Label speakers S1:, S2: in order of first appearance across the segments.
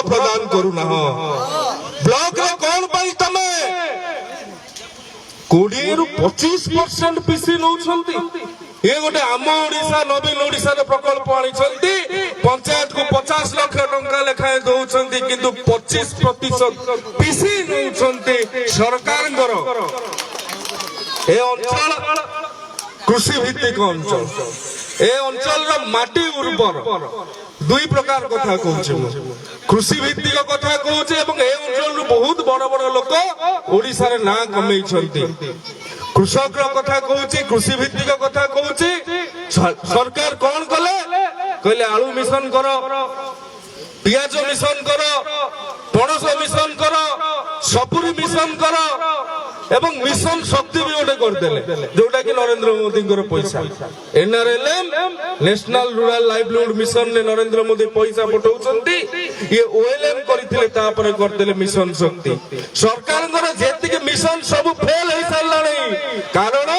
S1: प्रदान करूना ब्लॉक रे कौन पाई तमे 20 रु 25% पीसी नौछंती ये गोटे आम ओडिशा नवीन ओडिशा प्रकल्प आनी पंचायत को 50 लाख टंका लेखाएं दौरान किंतु 25% पीसी नौछंती सरकार ए अंचल कृषि भित्तिक अंचल ए अंचल माटी उर्वर दुई प्रकार कथा कहूँ कृषि भित्तिक कथा कहूँ ए अंचल बहुत बड़ बड़ लोक ओडिशा रे ना कमे कृषक कथा कहूँ कृषि भित्तिक कथा कहूँ सरकार कौन कले कहले आलू मिशन कर पियाज मिशन कर पणस मिशन कर सपुरी मिशन कर एवं मिशन शक्ति भी गोटे करदेले जोटा कि नरेंद्र मोदी पैसा NRLM national rural livelihood mission ने नरेंद्र मोदी पैसा पठाउछंती ये ओएलएम करथिले तापर करदेले मिशन शक्ति सरकार जेतिक मिशन सब फेल हो साराणी कारण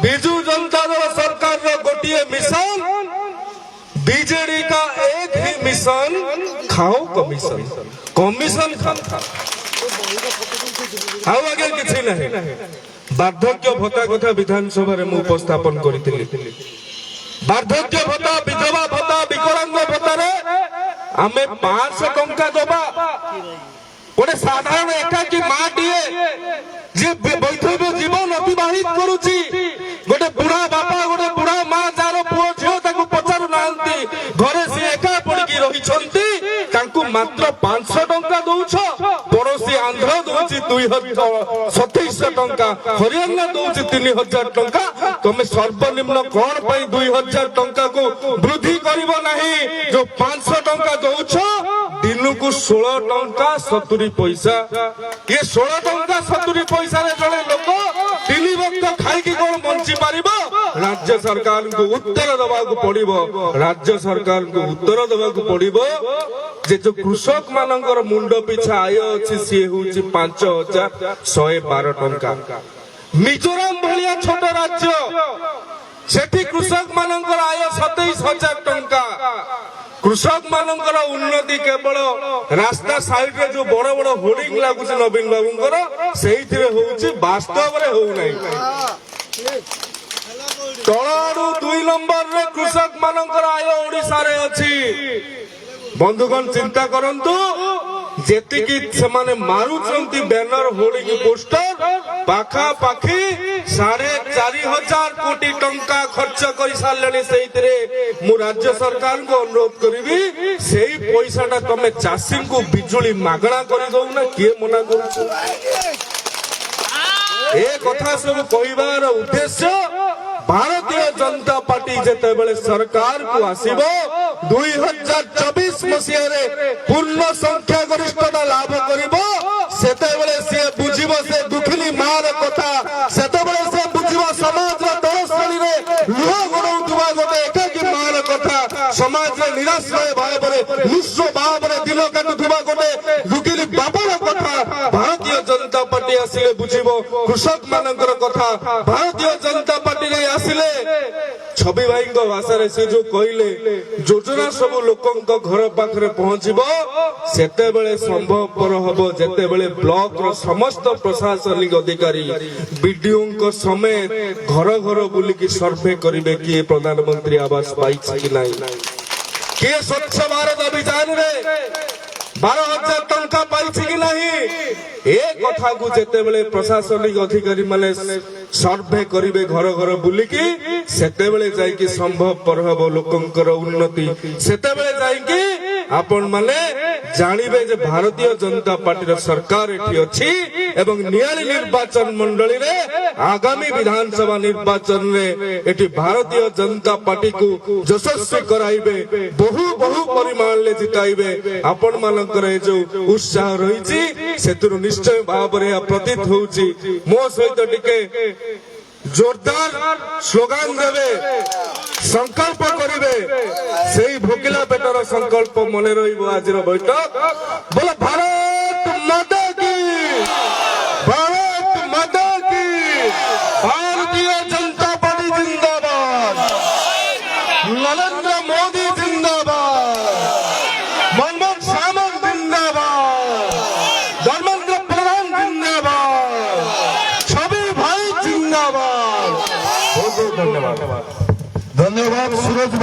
S1: बिजू जनता दल सरकार गोटे मिशन बीजेडी का एक ही मिशन खाओ कमीशन कमीशन खाओ आगे किसी नहीं वार्धक्य भत्ता कथा विधानसभा रे उपस्थापन करी वार्धक्य भत्ता विधवा भत्ता विकलांग भत्ता रे आमे 500 टंका दबा गोटे साधारण एकाकी माटीए जे वैधव्य जीवन अतिबाहित करुची गोटे बुढ़ा बापा गोटे बुढ़ा माँ जार पुओ झियो ताकू पचारू नांती घरे से एका पड़की रहिछंती तांकू मात्र 500 टंका दउछ पड़ोसी आंध्र दउची 2700 टंका हरियाणा दउची 3000 टंका तमे सर्वनिम्न कोन पई 2000 टंका को वृद्धि करिवो नाही जो 500 टंका दउछ दिनु को 16 टंका 70 पैसा ये 16 टंका 70 पैसा रे जणे लोक 3 वक्त खाई की कोन बंची पारिबो राज्य सरकार को उत्तर दबा को पड़िबो राज्य सरकार को उत्तर दबा को पड़िबो जे जो कृषक मानकर मुंड पिछा आय अछि से होछि 5112 टंका मिजोराम भलिया छोट राज्य सेठी कृषक मानकर आय 27000 टंका कृषक मानकर उन्नति केवल रास्ता साइड रे जो बड़ बड़ होर्डिंग लागुछि नवीन बाबूंकर सेहिथिरे होउछि वास्तव रे होउ नै तळाडू 2 नंबर रे कृषक मानकर आय ओडिसा रे अछि बंधुगण चिंता करंतु जेतिकी सेमाने मारुचंती बैनर होर्डिंग पोस्टर पाखा पाखी 4500 कोटी टंका खर्च कर सारे से मु राज्य सरकार को अनुरोध करी से पैसा तमे चाषी को बिजुली मागणा कर दौना किए मना कर कथा सब कहबार उद्देश्य भारतीय जनता पार्टी जेते बेले सरकार को आसीबो 2024 मसीह रे पूर्ण संख्या गरिष्ठता लाभ करिबो सेते बेले से बुझिबो से दुखिली मार कथा सेते बेले से बुझिबो समाज रे दरसली रे लुह गडौतुवा गोटे एकाकी मार कथा समाज रे निराश्रय भाव रे निस्व भाव रे दिन काटुथुवा गोटे दुखिली बाबर कथा भारतीय जनता पार्टी आसिले बुझिबो कृषक मानकर कथा भारतीय जनता पार्टी रे आसिले छवि भाई भाषा से जो कहले योजना सब लोक घर पाखे पहुंचब सेते संभवपर हम जेते ब्लॉक रो समस्त प्रशासनिक अधिकारी बीडीओ समेत घर घर बुलिकी सर्वे करेंगे किए प्रधानमंत्री आवास पाई कि नहीं किए स्वच्छ भारत अभियान रे 12,000 टंका पाई कि नहीं ए कथा को जेते बेले प्रशासनिक अधिकारी माने सर्वे करिवे घर घर बुलिकी सेते बेले जाई कि संभव पर हबो लोकंकर उन्नति सेते बेले जाई कि आपण माने जानिबे जे भारतीय जनता पार्टी सरकार एठी अछि एवं नियाली निर्वाचन मंडली रे आगामी विधानसभा निर्वाचन रे एठी भारतीय जनता पार्टी को यशस्वी कराइबे बहु बहु परिमाण ले जिताइबे आपण मानकर जो उत्साह रहिछि सेतुर निश्चय भाव रे प्रतीत होउछि मो सहित टिके जोरदार स्लोगान देवे संकल्प करिवे सेही भोकिला पेटर संकल्प मने रहिबो आजिर बैठक बोला भारत माता की भारतीय जनता पार्टी जिंदाबाद नरेंद्र मोदी जिंदाबाद मोहम्मद शाह ধর্মেন্দ্র প্রধান জিন্দাবাদ, ছবি ভাই জিন্দাবাদ। বহুত বহুত ধন্যবাদ।
S2: ধন্যবাদ সুরজ।